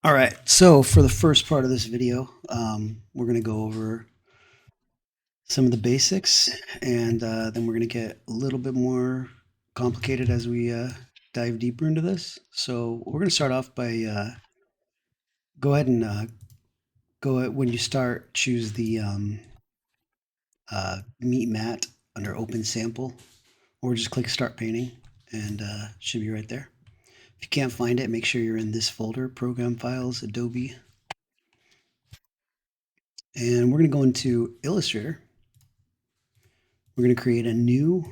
All right, so for the first part of this video, we're going to go over some of the basics, and then we're going to get a little bit more complicated as we dive deeper into this. So we're going to start off by go ahead and when you start, choose the meet matte under open sample, or just click start painting, and should be right there. If you can't find it, make sure you're in this folder, program files, Adobe, and we're going to go into Illustrator. We're going to create a new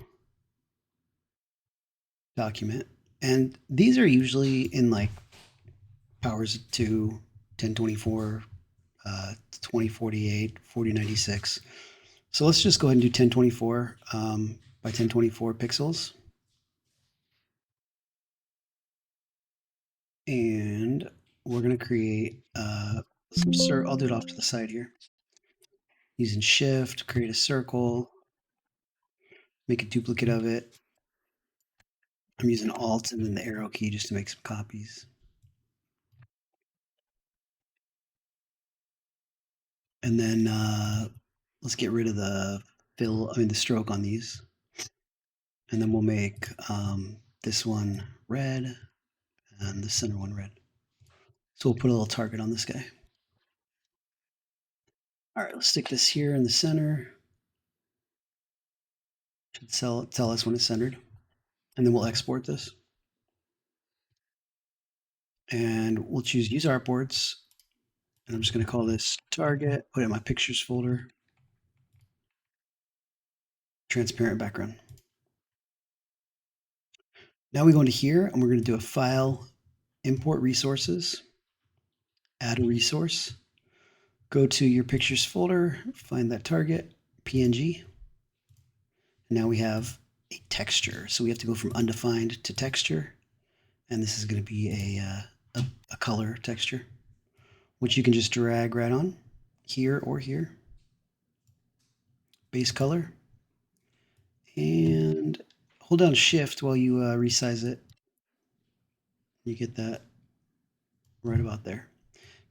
document. And these are usually in like powers 2, 1024, 2048, 4096. So let's just go ahead and do 1024 by 1024 pixels. And we're going to create I'll do it off to the side here. Using Shift, create a circle, make a duplicate of it. I'm using Alt and then the arrow key just to make some copies. And then let's get rid of the the stroke on these. And then we'll make this one red and the center one red. So we'll put a little target on this guy. All right, let's stick this here in the center. Should tell us when it's centered. And then we'll export this. And we'll choose use artboards. And I'm just going to call this target, put it in my pictures folder. Transparent background. Now we go into here and we're going to do a file, import resources, add a resource. Go to your pictures folder, find that target, PNG. Now we have a texture. So we have to go from undefined to texture. And this is going to be a color texture, which you can just drag right on here or here. Base color. And hold down Shift while you resize it. You get that right about there.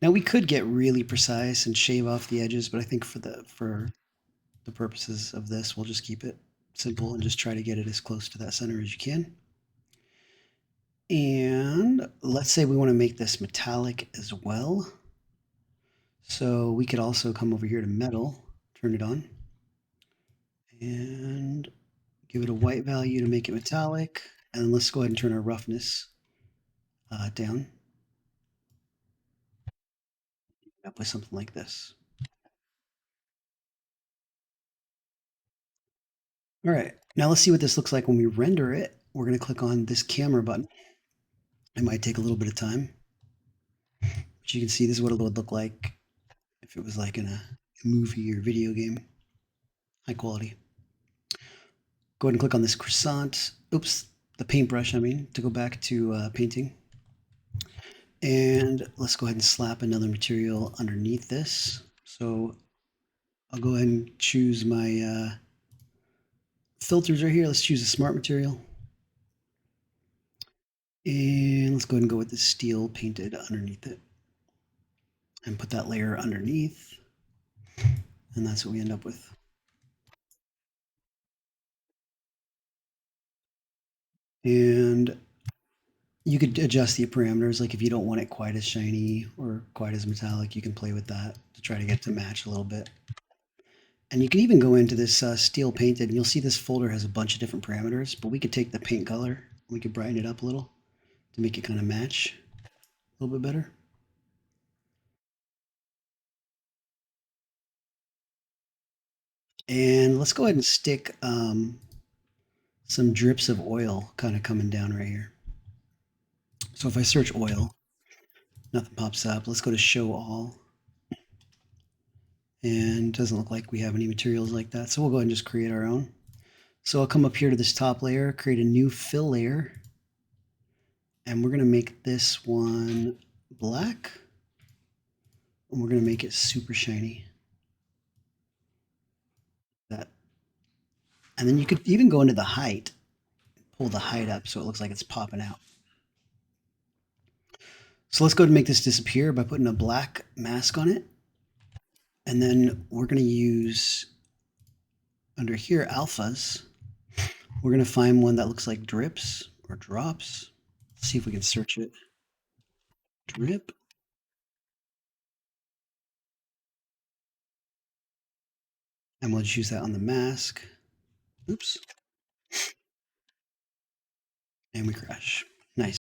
Now we could get really precise and shave off the edges, but I think for the purposes of this, we'll just keep it simple and just try to get it as close to that center as you can. And let's say we want to make this metallic as well. So we could also come over here to metal, turn it on, and give it a white value to make it metallic. And let's go ahead and turn our roughness down. Up with something like this. All right, now let's see what this looks like when we render it. We're going to click on this camera button. It might take a little bit of time, but you can see this is what it would look like if it was like in a movie or video game. High quality. Go ahead and click on this croissant. Oops, the paintbrush, to go back to painting. And let's go ahead and slap another material underneath this. So I'll go ahead and choose my filters right here. Let's choose a smart material. And let's go ahead and go with the steel painted underneath it. And put that layer underneath. And that's what we end up with. And you could adjust the parameters. Like if you don't want it quite as shiny or quite as metallic, you can play with that to try to get it to match a little bit. And you can even go into this steel painted, and you'll see this folder has a bunch of different parameters, but we could take the paint color, we could brighten it up a little to make it kind of match a little bit better. And let's go ahead and stick some drips of oil kind of coming down right here. So if I search oil, nothing pops up. Let's go to show all. And it doesn't look like we have any materials like that. So we'll go ahead and just create our own. So I'll come up here to this top layer, create a new fill layer. And we're going to make this one black. And we're going to make it super shiny. That. And then you could even go into the height, pull the height up so it looks like it's popping out. So let's go ahead and make this disappear by putting a black mask on it. And then we're going to use, under here, alphas. We're going to find one that looks like drips or drops. Let's see if we can search it. Drip. And we'll just use that on the mask. Oops. And we crash. Nice.